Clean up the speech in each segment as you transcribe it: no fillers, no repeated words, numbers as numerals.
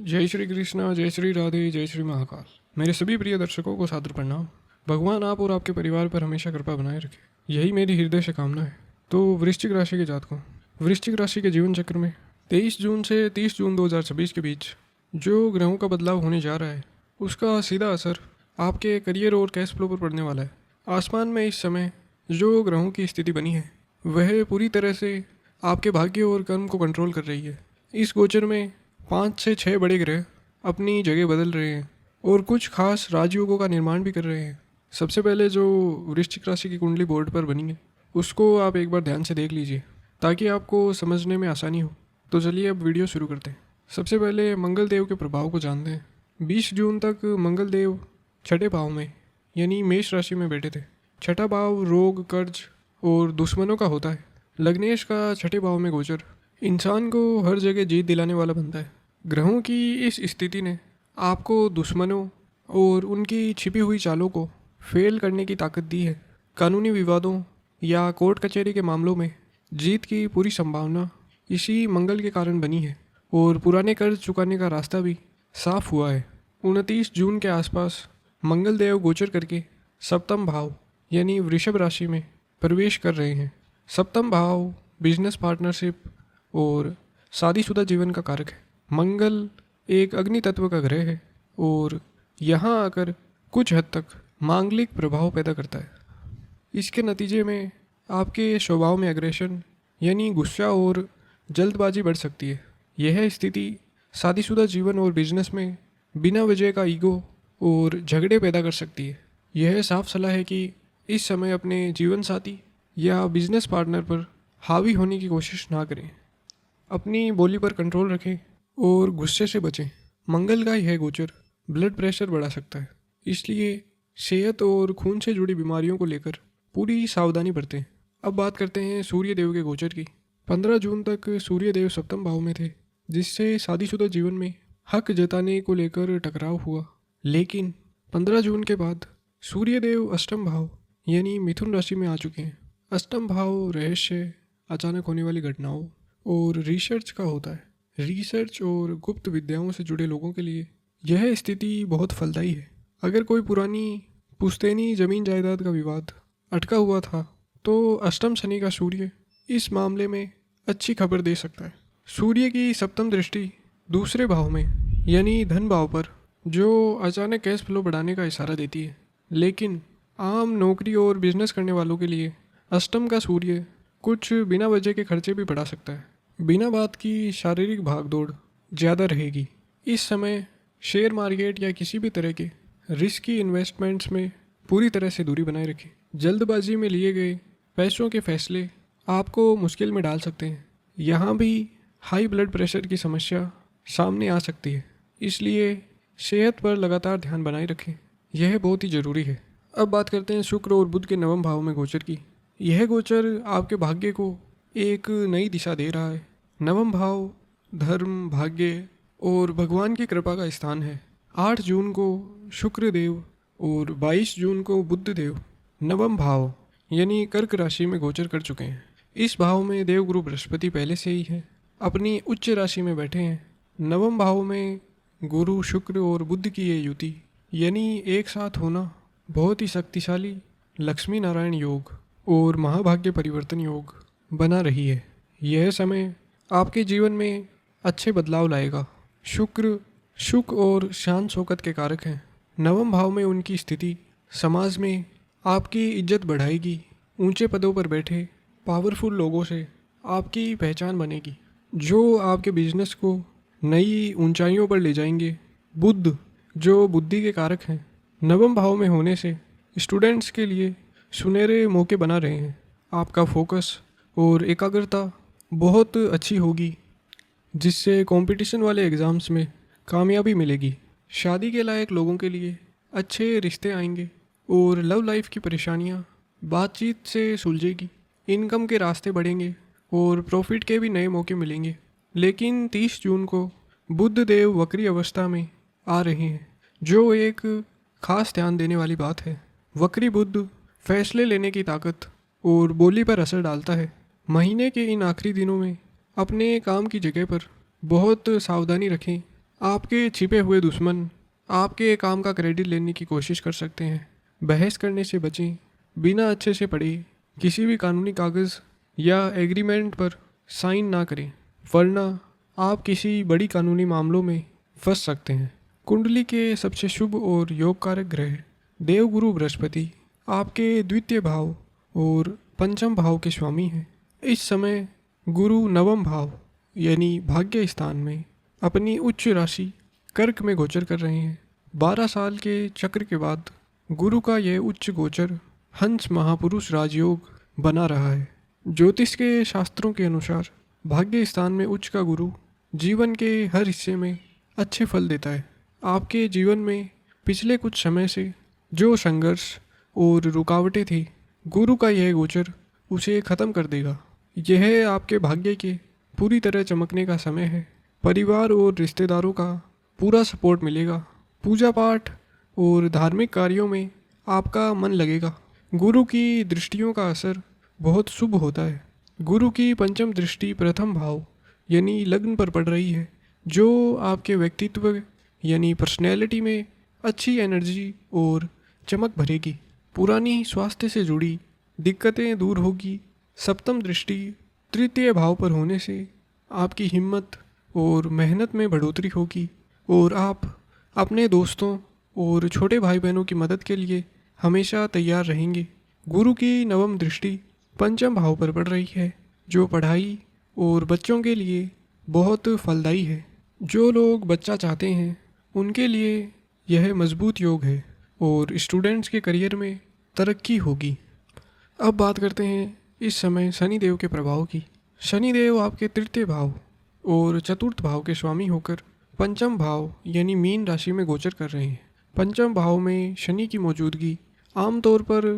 जय श्री कृष्णा, जय श्री राधे, जय श्री महाकाल। मेरे सभी प्रिय दर्शकों को सादर प्रणाम। भगवान आप और आपके परिवार पर हमेशा कृपा बनाए रखे, यही मेरी हृदय से कामना है। तो वृश्चिक राशि के जातकों, वृश्चिक राशि के जीवन चक्र में 23 जून से 30 जून 2026 के बीच जो ग्रहों का बदलाव होने जा रहा है, उसका सीधा असर आपके करियर और कैश फ्लो पर पड़ने वाला है। आसमान में इस समय जो ग्रहों की स्थिति बनी है, वह पूरी तरह से आपके भाग्य और कर्म को कंट्रोल कर रही है। इस गोचर में 5 से 6 बड़े ग्रह अपनी जगह बदल रहे हैं और कुछ खास राजयोगों का निर्माण भी कर रहे हैं। सबसे पहले जो वृश्चिक राशि की कुंडली बोर्ड पर बनी है, उसको आप एक बार ध्यान से देख लीजिए ताकि आपको समझने में आसानी हो। तो चलिए अब वीडियो शुरू करते हैं। सबसे पहले मंगल देव के प्रभाव को जानते हैं। 20 जून तक मंगल देव छठे भाव में यानी मेष राशि में बैठे थे। छठा भाव रोग, कर्ज और दुश्मनों का होता है। लग्नेश का छठे भाव में गोचर इंसान को हर जगह जीत दिलाने वाला बनता है। ग्रहों की इस स्थिति ने आपको दुश्मनों और उनकी छिपी हुई चालों को फेल करने की ताकत दी है। कानूनी विवादों या कोर्ट कचहरी के मामलों में जीत की पूरी संभावना इसी मंगल के कारण बनी है और पुराने कर्ज चुकाने का रास्ता भी साफ हुआ है। 29 जून के आसपास मंगल देव गोचर करके सप्तम भाव यानी वृषभ राशि में प्रवेश कर रहे हैं। सप्तम भाव बिजनेस पार्टनरशिप और शादीशुदा जीवन का कारक है। मंगल एक अग्नि तत्व का ग्रह है और यहाँ आकर कुछ हद तक मांगलिक प्रभाव पैदा करता है। इसके नतीजे में आपके स्वभाव में एग्रेशन यानी गुस्सा और जल्दबाजी बढ़ सकती है। यह स्थिति शादीशुदा जीवन और बिजनेस में बिना वजह का ईगो और झगड़े पैदा कर सकती है। यह साफ सलाह है कि इस समय अपने जीवन साथी या बिजनेस पार्टनर पर हावी होने की कोशिश ना करें। अपनी बोली पर कंट्रोल रखें और गुस्से से बचें। मंगल का यह गोचर ब्लड प्रेशर बढ़ा सकता है, इसलिए सेहत और खून से जुड़ी बीमारियों को लेकर पूरी सावधानी बरतें। अब बात करते हैं सूर्य देव के गोचर की। 15 जून तक सूर्य देव सप्तम भाव में थे, जिससे शादीशुदा जीवन में हक जताने को लेकर टकराव हुआ। लेकिन 15 जून के बाद सूर्य देव अष्टम भाव यानी मिथुन राशि में आ चुके हैं। अष्टम भाव रहस्य, अचानक होने वाली घटनाओं और रिसर्च का होता है। रिसर्च और गुप्त विद्याओं से जुड़े लोगों के लिए यह स्थिति बहुत फलदायी है। अगर कोई पुरानी पुश्तैनी जमीन जायदाद का विवाद अटका हुआ था तो अष्टम शनि का सूर्य इस मामले में अच्छी खबर दे सकता है। सूर्य की सप्तम दृष्टि दूसरे भाव में यानी धन भाव पर जो अचानक कैश फ्लो बढ़ाने का इशारा देती है। लेकिन आम नौकरी और बिजनेस करने वालों के लिए अष्टम का सूर्य कुछ बिना वजह के खर्चे भी बढ़ा सकता है। बिना बात की शारीरिक भागदौड़ ज़्यादा रहेगी। इस समय शेयर मार्केट या किसी भी तरह के रिस्की इन्वेस्टमेंट्स में पूरी तरह से दूरी बनाए रखें। जल्दबाजी में लिए गए पैसों के फैसले आपको मुश्किल में डाल सकते हैं। यहाँ भी हाई ब्लड प्रेशर की समस्या सामने आ सकती है, इसलिए सेहत पर लगातार ध्यान बनाए रखें, यह बहुत ही ज़रूरी है। अब बात करते हैं शुक्र और बुध के नवम भाव में गोचर की। यह गोचर आपके भाग्य को एक नई दिशा दे रहा है। नवम भाव धर्म, भाग्य और भगवान की कृपा का स्थान है। 8 जून को शुक्र देव और 22 जून को बुध देव नवम भाव यानी कर्क राशि में गोचर कर चुके हैं। इस भाव में देवगुरु बृहस्पति पहले से ही है, अपनी उच्च राशि में बैठे हैं। नवम भाव में गुरु, शुक्र और बुध की ये युति यानी एक साथ होना बहुत ही शक्तिशाली लक्ष्मी नारायण योग और महाभाग्य परिवर्तन योग बना रही है। यह समय आपके जीवन में अच्छे बदलाव लाएगा। शुक्र सुख और शान शौकत के कारक हैं। नवम भाव में उनकी स्थिति समाज में आपकी इज्जत बढ़ाएगी। ऊंचे पदों पर बैठे पावरफुल लोगों से आपकी पहचान बनेगी, जो आपके बिजनेस को नई ऊंचाइयों पर ले जाएंगे। बुध जो बुद्धि के कारक हैं, नवम भाव में होने से स्टूडेंट्स के लिए सुनहरे मौके बना रहे हैं। आपका फोकस और एकाग्रता बहुत अच्छी होगी, जिससे कंपटीशन वाले एग्ज़ाम्स में कामयाबी मिलेगी। शादी के लायक लोगों के लिए अच्छे रिश्ते आएंगे और लव लाइफ की परेशानियां बातचीत से सुलझेगी। इनकम के रास्ते बढ़ेंगे और प्रॉफिट के भी नए मौके मिलेंगे। लेकिन 30 जून को बुध देव वक्री अवस्था में आ रहे हैं, जो एक खास ध्यान देने वाली बात है। वक्री बुध फैसले लेने की ताकत और बोली पर असर डालता है। महीने के इन आखिरी दिनों में अपने काम की जगह पर बहुत सावधानी रखें। आपके छिपे हुए दुश्मन आपके काम का क्रेडिट लेने की कोशिश कर सकते हैं। बहस करने से बचें। बिना अच्छे से पढ़े किसी भी कानूनी कागज़ या एग्रीमेंट पर साइन ना करें, वरना आप किसी बड़ी कानूनी मामलों में फंस सकते हैं। कुंडली के सबसे शुभ और योगकारक ग्रह देवगुरु बृहस्पति आपके द्वितीय भाव और पंचम भाव के स्वामी हैं। इस समय गुरु नवम भाव यानी भाग्य स्थान में अपनी उच्च राशि कर्क में गोचर कर रहे हैं। 12 साल के चक्र के बाद गुरु का यह उच्च गोचर हंस महापुरुष राजयोग बना रहा है। ज्योतिष के शास्त्रों के अनुसार भाग्य स्थान में उच्च का गुरु जीवन के हर हिस्से में अच्छे फल देता है। आपके जीवन में पिछले कुछ समय से जो संघर्ष और रुकावटें थी, गुरु का यह गोचर उसे ख़त्म कर देगा। यह आपके भाग्य के पूरी तरह चमकने का समय है। परिवार और रिश्तेदारों का पूरा सपोर्ट मिलेगा। पूजा पाठ और धार्मिक कार्यों में आपका मन लगेगा। गुरु की दृष्टियों का असर बहुत शुभ होता है। गुरु की पंचम दृष्टि प्रथम भाव यानी लग्न पर पड़ रही है, जो आपके व्यक्तित्व यानी पर्सनैलिटी में अच्छी एनर्जी और चमक भरेगी। पुरानी स्वास्थ्य से जुड़ी दिक्कतें दूर होगी। सप्तम दृष्टि तृतीय भाव पर होने से आपकी हिम्मत और मेहनत में बढ़ोतरी होगी और आप अपने दोस्तों और छोटे भाई बहनों की मदद के लिए हमेशा तैयार रहेंगे। गुरु की नवम दृष्टि पंचम भाव पर पड़ रही है, जो पढ़ाई और बच्चों के लिए बहुत फलदायी है। जो लोग बच्चा चाहते हैं उनके लिए यह मजबूत योग है और स्टूडेंट्स के करियर में तरक्की होगी। अब बात करते हैं इस समय शनिदेव के प्रभाव की। शनिदेव आपके तृतीय भाव और चतुर्थ भाव के स्वामी होकर पंचम भाव यानी मीन राशि में गोचर कर रहे हैं। पंचम भाव में शनि की मौजूदगी आमतौर पर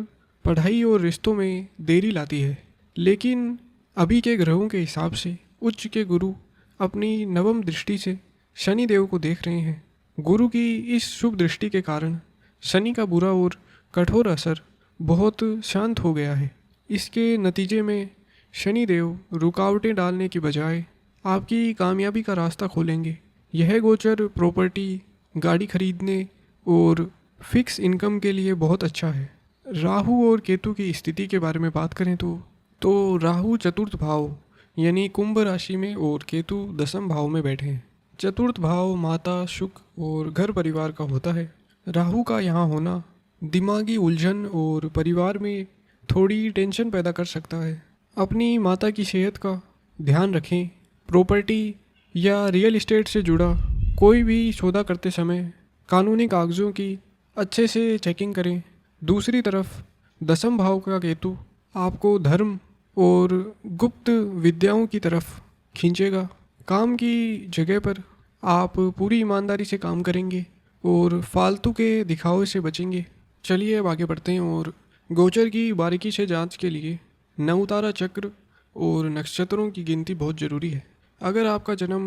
पढ़ाई और रिश्तों में देरी लाती है, लेकिन अभी के ग्रहों के हिसाब से उच्च के गुरु अपनी नवम दृष्टि से शनि देव को देख रहे हैं। गुरु की इस शुभ दृष्टि के कारण शनि का बुरा और कठोर असर बहुत शांत हो गया है। इसके नतीजे में शनि देव रुकावटें डालने की बजाय आपकी कामयाबी का रास्ता खोलेंगे। यह गोचर प्रॉपर्टी, गाड़ी खरीदने और फिक्स इनकम के लिए बहुत अच्छा है। राहु और केतु की स्थिति के बारे में बात करें तो राहु चतुर्थ भाव यानी कुंभ राशि में और केतु दसम भाव में बैठे हैं। चतुर्थ भाव माता, सुख और घर परिवार का होता है। राहु का यहाँ होना दिमागी उलझन और परिवार में थोड़ी टेंशन पैदा कर सकता है। अपनी माता की सेहत का ध्यान रखें। प्रॉपर्टी या रियल एस्टेट से जुड़ा कोई भी सौदा करते समय कानूनी कागज़ों की अच्छे से चेकिंग करें। दूसरी तरफ दसम भाव का केतु आपको धर्म और गुप्त विद्याओं की तरफ खींचेगा। काम की जगह पर आप पूरी ईमानदारी से काम करेंगे और फालतू के दिखावे से बचेंगे। चलिए अब आगे बढ़ते हैं और गोचर की बारीकी से जांच के लिए नवतारा चक्र और नक्षत्रों की गिनती बहुत ज़रूरी है। अगर आपका जन्म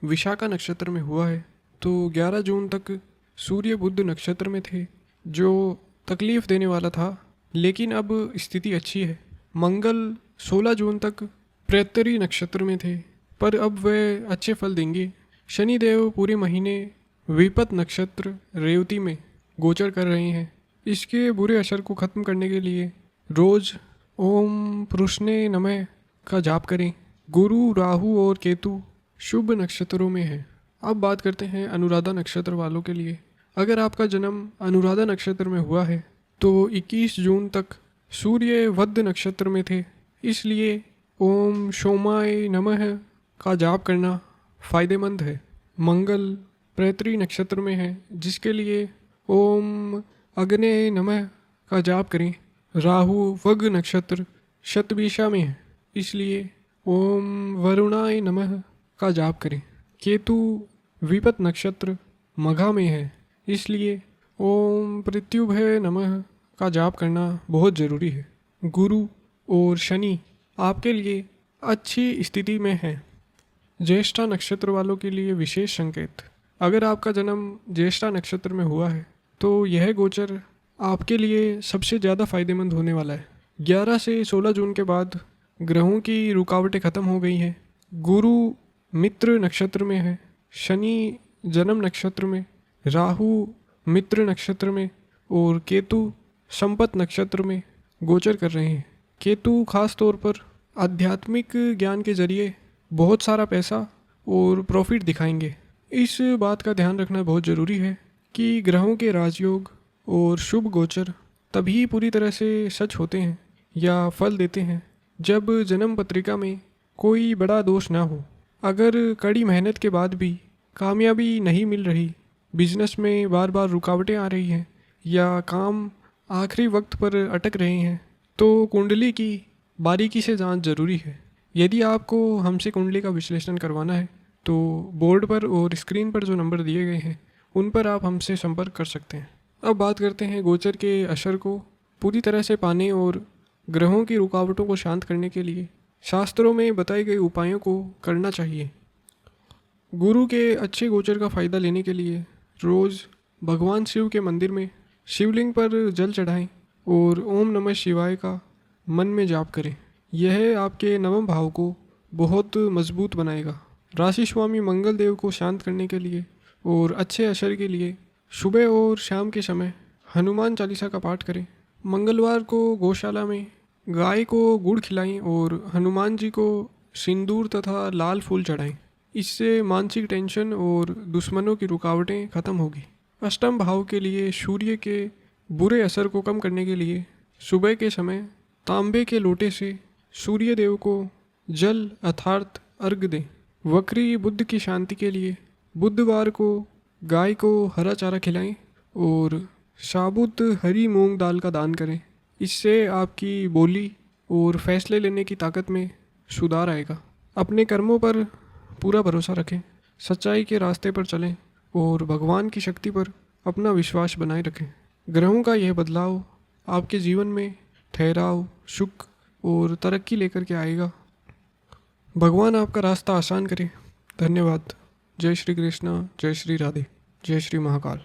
विशाखा नक्षत्र में हुआ है तो 11 जून तक सूर्य बुध नक्षत्र में थे, जो तकलीफ़ देने वाला था, लेकिन अब स्थिति अच्छी है। मंगल 16 जून तक प्रेतरी नक्षत्र में थे, पर अब वे अच्छे फल देंगे। शनिदेव पूरे महीने विपत नक्षत्र रेवती में गोचर कर रहे हैं। इसके बुरे असर को ख़त्म करने के लिए रोज़ ओम पुरुषने नमः का जाप करें। गुरु, राहु और केतु शुभ नक्षत्रों में है। अब बात करते हैं अनुराधा नक्षत्र वालों के लिए। अगर आपका जन्म अनुराधा नक्षत्र में हुआ है तो 21 जून तक सूर्य वध नक्षत्र में थे, इसलिए ओम सोमाय नमः का जाप करना फ़ायदेमंद है। मंगल प्रेतरी नक्षत्र में है, जिसके लिए ओम अग्ने नमः का जाप करें। राहु वग नक्षत्र शतभिषा में है, इसलिए ओम वरुणाय नमः का जाप करें। केतु विपत नक्षत्र मघा में है, इसलिए ओम पृथ्युभय नमः का जाप करना बहुत ज़रूरी है। गुरु और शनि आपके लिए अच्छी स्थिति में है। ज्येष्ठा नक्षत्र वालों के लिए विशेष संकेत। अगर आपका जन्म ज्येष्ठा नक्षत्र में हुआ है तो यह गोचर आपके लिए सबसे ज़्यादा फायदेमंद होने वाला है। 11 से 16 जून के बाद ग्रहों की रुकावटें ख़त्म हो गई हैं। गुरु मित्र नक्षत्र में है, शनि जन्म नक्षत्र में, राहु मित्र नक्षत्र में और केतु संपत नक्षत्र में गोचर कर रहे हैं। केतु खास तौर पर आध्यात्मिक ज्ञान के जरिए बहुत सारा पैसा और प्रॉफिट दिखाएंगे। इस बात का ध्यान रखना बहुत ज़रूरी है कि ग्रहों के राजयोग और शुभ गोचर तभी पूरी तरह से सच होते हैं या फल देते हैं जब जन्म पत्रिका में कोई बड़ा दोष ना हो। अगर कड़ी मेहनत के बाद भी कामयाबी नहीं मिल रही, बिजनेस में बार बार रुकावटें आ रही हैं या काम आखिरी वक्त पर अटक रहे हैं, तो कुंडली की बारीकी से जांच जरूरी है। यदि आपको हमसे कुंडली का विश्लेषण करवाना है तो बोर्ड पर और स्क्रीन पर जो नंबर दिए गए हैं उन पर आप हमसे संपर्क कर सकते हैं। अब बात करते हैं गोचर के असर को पूरी तरह से पाने और ग्रहों की रुकावटों को शांत करने के लिए शास्त्रों में बताए गए उपायों को करना चाहिए। गुरु के अच्छे गोचर का फ़ायदा लेने के लिए रोज़ भगवान शिव के मंदिर में शिवलिंग पर जल चढ़ाएं और ओम नमः शिवाय का मन में जाप करें। यह आपके नवम भाव को बहुत मजबूत बनाएगा। राशि स्वामी मंगल देव को शांत करने के लिए और अच्छे असर के लिए सुबह और शाम के समय हनुमान चालीसा का पाठ करें। मंगलवार को गौशाला में गाय को गुड़ खिलाएं और हनुमान जी को सिंदूर तथा लाल फूल चढ़ाएं। इससे मानसिक टेंशन और दुश्मनों की रुकावटें खत्म होगी। अष्टम भाव के लिए सूर्य के बुरे असर को कम करने के लिए सुबह के समय तांबे के लोटे से सूर्य देव को जल अर्थात अर्घ दें। वक्री बुद्ध की शांति के लिए बुधवार को गाय को हरा चारा खिलाएं और साबुत हरी मूंग दाल का दान करें। इससे आपकी बोली और फैसले लेने की ताकत में सुधार आएगा। अपने कर्मों पर पूरा भरोसा रखें, सच्चाई के रास्ते पर चलें और भगवान की शक्ति पर अपना विश्वास बनाए रखें। ग्रहों का यह बदलाव आपके जीवन में ठहराव, सुख और तरक्की लेकर के आएगा। भगवान आपका रास्ता आसान करे। धन्यवाद। जय श्री कृष्णा, जय श्री राधे, जय श्री महाकाल।